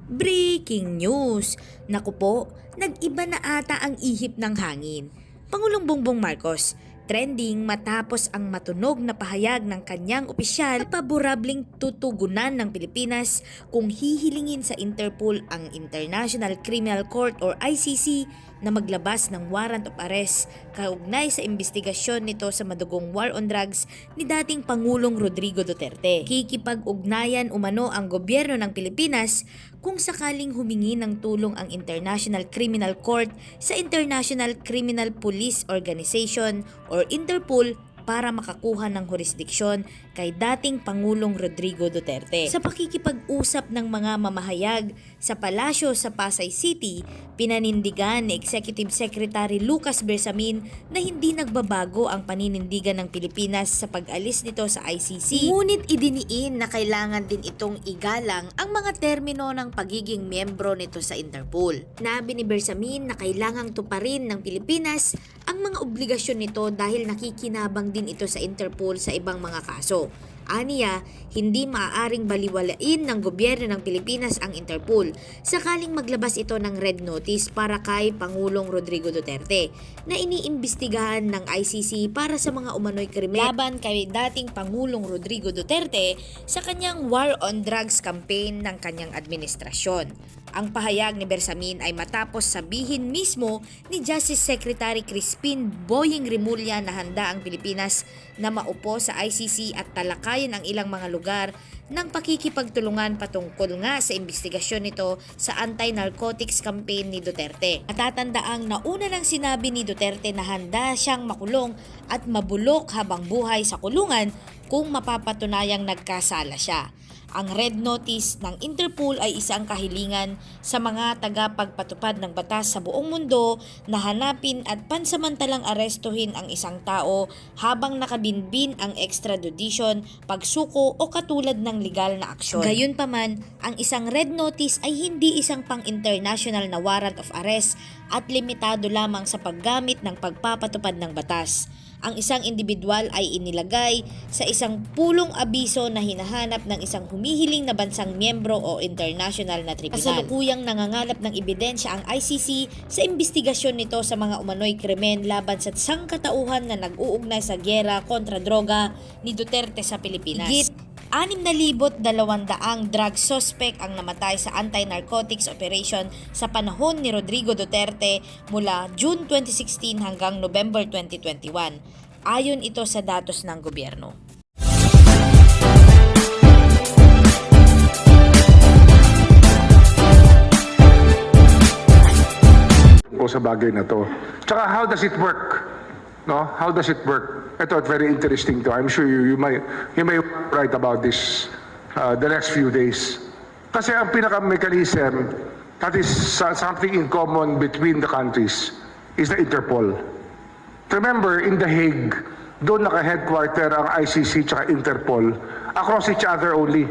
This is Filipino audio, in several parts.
Breaking news! Naku po, nag-iba na ata ang ihip ng hangin. Pangulong Bongbong Marcos, trending matapos ang matunog na pahayag ng kanyang opisyal na paborableng tutugunan ng Pilipinas kung hihilingin sa Interpol ang International Criminal Court or ICC na maglabas ng warrant of arrest kaugnay sa investigasyon nito sa madugong war on drugs ni dating Pangulong Rodrigo Duterte. Kikipag-ugnayan umano ang gobyerno ng Pilipinas kung sakaling humingi ng tulong ang International Criminal Court sa International Criminal Police Organization or Interpol para makakuha ng jurisdiksyon kay dating Pangulong Rodrigo Duterte. Sa pakikipag-usap ng mga mamahayag sa palasyo sa Pasay City, pinanindigan ni Executive Secretary Lucas Bersamin na hindi nagbabago ang paninindigan ng Pilipinas sa pag-alis nito sa ICC. Ngunit idiniin na kailangan din itong igalang ang mga termino ng pagiging miyembro nito sa Interpol. Nabi ni Bersamin na kailangang tuparin ng Pilipinas ang mga obligasyon nito dahil nakikinabang din ito sa Interpol sa ibang mga kaso. Aniya, hindi maaaring baliwalain ng gobyerno ng Pilipinas ang Interpol sakaling maglabas ito ng red notice para kay Pangulong Rodrigo Duterte na iniimbestigahan ng ICC para sa mga umano'y krimen laban kay dating Pangulong Rodrigo Duterte sa kanyang war on drugs campaign ng kanyang administrasyon. Ang pahayag ni Bersamin ay matapos sabihin mismo ni Justice Secretary Crispin Boying Rimulya na handa ang Pilipinas na maupo sa ICC at talakayin ang ilang mga lugar ng pakikipagtulungan patungkol nga sa investigasyon nito sa anti-narcotics campaign ni Duterte. Matatandaang nauna nang sinabi ni Duterte na handa siyang makulong at mabulok habang buhay sa kulungan kung mapapatunayang nagkasala siya. Ang red notice ng Interpol ay isang kahilingan sa mga tagapagpatupad ng batas sa buong mundo na hanapin at pansamantalang arestuhin ang isang tao habang nakabinbin ang extradition, pagsuko o katulad ng legal na aksyon. Gayunpaman, ang isang red notice ay hindi isang pang-international na warrant of arrest at limitado lamang sa paggamit ng pagpapatupad ng batas. Ang isang individual ay inilagay sa isang pulong abiso na hinahanap ng isang humihiling na bansang miyembro o international na tribunal. Kasalukuyang nangangalap ng ebidensya ang ICC sa investigasyon nito sa mga umano'y krimen laban sa sangkatauhan na nag-uugnay sa gyera kontra droga ni Duterte sa Pilipinas. Higit 6,200 drug suspect ang namatay sa anti-narcotics operation sa panahon ni Rodrigo Duterte mula June 2016 hanggang November 2021. Ayon ito sa datos ng gobyerno. O sa bagay na to. Tsaka how does it work? No? How does it work? Ito, very interesting to. I'm sure you may write about this the next few days. Kasi ang pinaka-mechanism that is something in common between the countries is the Interpol. Remember, in The Hague, doon naka-headquarter ang ICC tsaka Interpol across each other only.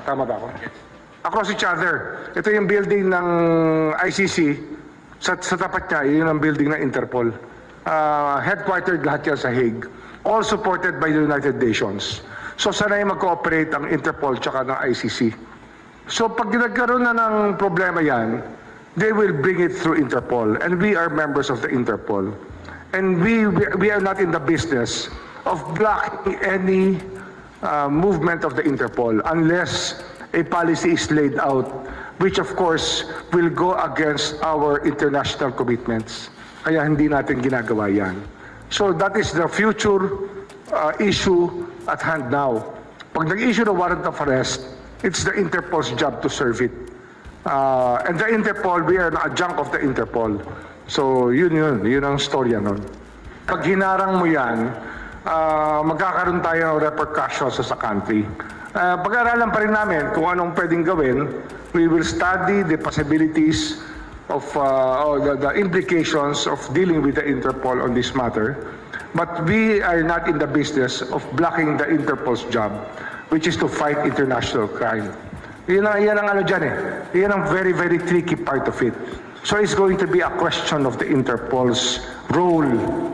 Tama ba ako? Across each other. Ito yung building ng ICC. Sa tapat niya, yun ang building ng Interpol. Headquartered lahat yan sa Hague. All supported by the United Nations. So sanay mag-cooperate ang Interpol tsaka ng ICC. So pag nagkaroon na ng problema yan, they will bring it through Interpol. And we are members of the Interpol. And we are not in the business of blocking any movement of the Interpol unless a policy is laid out, which of course will go against our international commitments. Kaya hindi natin ginagawa yan. So that is the future issue at hand now. Pag nag-issue ng warrant of arrest, it's the Interpol's job to serve it. And the Interpol, we are an adjunct of the Interpol. So yun ang storya nun. Pag hinarang mo yan, magkakaroon tayo ng repercussions sa country. Pag-aaralan pa rin namin kung anong pwedeng gawin. We will study the possibilities of the implications of dealing with the Interpol on this matter. But we are not in the business of blocking the Interpol's job, which is to fight international crime. Yan ang ano dyan eh. Yan ang very, very tricky part of it. So it's going to be a question of the Interpol's role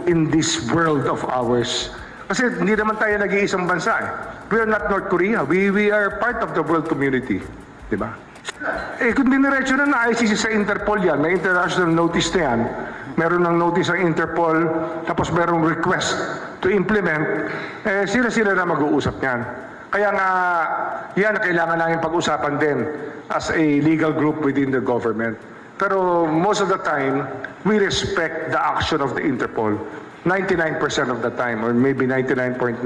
in this world of ours. Kasi hindi naman tayo nag-iisang bansa eh. We are not North Korea. We are part of the world community. Diba? Kung diniretso na ICC sa Interpol yan, may international notice na yan, meron ng notice ang Interpol, tapos merong request to implement, sila-sila na mag-uusap niyan. Kaya nga, yan kailangan namin pag-usapan din as a legal group within the government. Pero most of the time, we respect the action of the Interpol. 99% of the time, or maybe 99.9%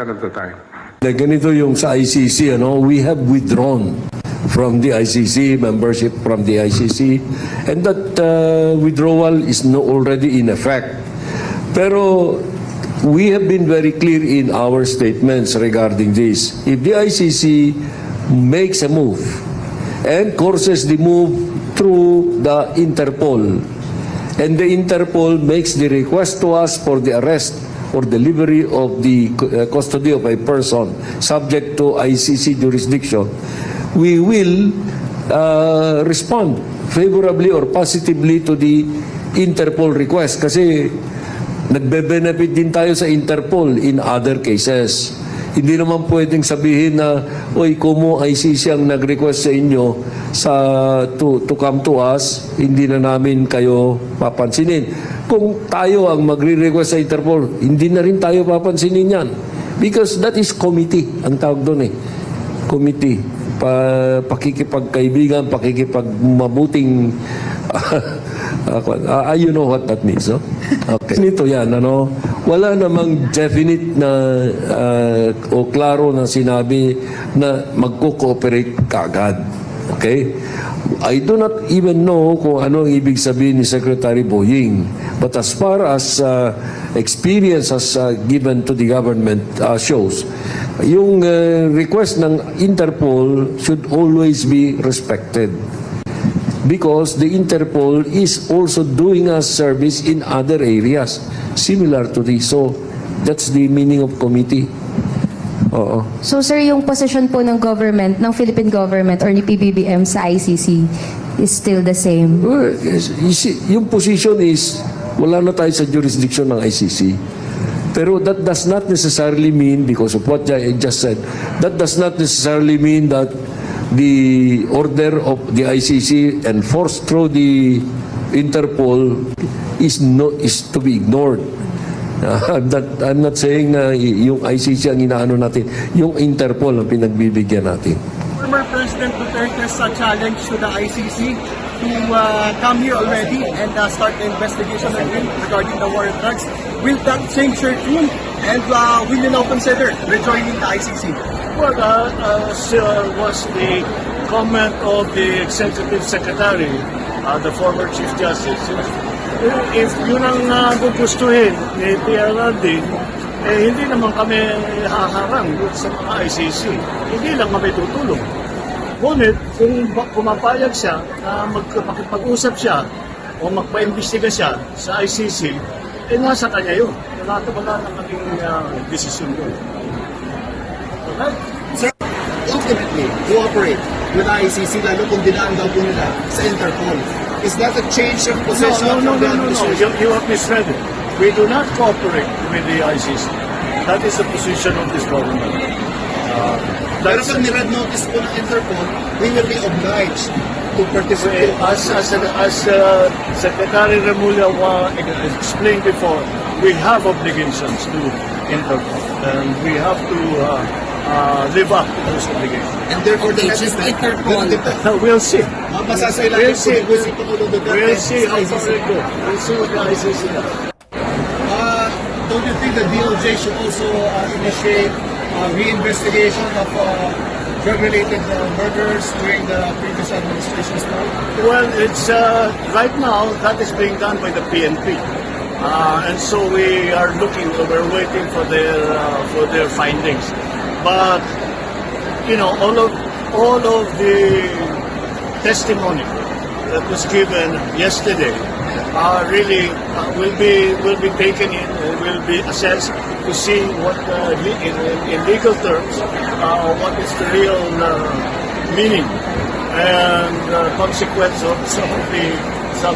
of the time. Ganito yung sa ICC, we have withdrawn from the ICC, membership from the ICC, and that withdrawal is already in effect. Pero we have been very clear in our statements regarding this. If the ICC makes a move and courses the move through the Interpol, and the Interpol makes the request to us for the arrest or delivery of the custody of a person subject to ICC jurisdiction, we will respond favorably or positively to the Interpol request kasi nagbe-benefit din tayo sa Interpol in other cases. Hindi naman pwedeng sabihin na, oy, kumo ICC ang nag-request sa inyo to come to us, hindi na namin kayo papansinin. Kung tayo ang magre-request sa Interpol, hindi na rin tayo papansinin yan. Because that is committee, ang tawag doon committee. Pakikipagkaibigan, pakikipagmabuting you know what that means, no? Okay. Nito yan, wala namang definite na o klaro na sinabi na magko-cooperate kaagad. Okay? I do not even know kung ano ang ibig sabihin ni Secretary Boying. But as far as experience has given to the government shows, yung request ng Interpol should always be respected. Because the Interpol is also doing us service in other areas similar to this. So, that's the meaning of committee. Oo. So sir, yung position po ng government, ng Philippine government or ni PBBM sa ICC is still the same? Well, yung position is, wala na tayo sa jurisdiction ng ICC. Pero that does not necessarily mean, because of what I just said, that does not necessarily mean that the order of the ICC enforced through the Interpol is to be ignored. I'm not saying na yung ICC ang inaano natin, yung Interpol ang pinagbibigyan natin. Former President Duterte's challenge to the ICC to come here already and start the investigation regarding the war on drugs. Will that change your tune? And will you now consider rejoining the ICC? Well, was the comment of the Executive Secretary, the former Chief Justice. If yun ang gugustuhin ni PRRD, hindi naman kami haharang sa mga ICC. Hindi lang kami tutulong. Ngunit, kung pumapayag siya na magpag-usap siya o magpa-imbestiga siya sa ICC, nasa kanya yun. Wala na kaming desisyon yun. Sir, ultimately, cooperate with the ICC lalo kung dinaan daw po nila sa Interpol. Is that a change of position No. from the administration? You have misread it. We do not cooperate with the ICC. That is the position of this government. Pero pag ni-red notice po ng Interpol, we will be obliged to participate. As Secretary Remulla explained before, we have obligations to Interpol, and we have to live up to those obligations. And therefore, the next step, We'll see. We'll see. We'll see how far it goes. We'll see what the ICC does. Don't you think the DOJ should also initiate reinvestigation of drug-related murders during the previous administration's time? Well, it's right now that is being done by the PNP, and so we're waiting for their findings. But all of the testimony that was given yesterday really will be taken in, will be assessed to see what in legal terms what is the real meaning and consequence of some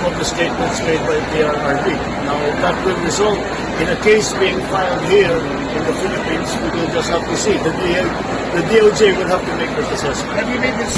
of the statements made by PRRD. Now that will result in a case being filed here in the Philippines. We will just have to see. The DOJ will have to make this assessment. Have you made this?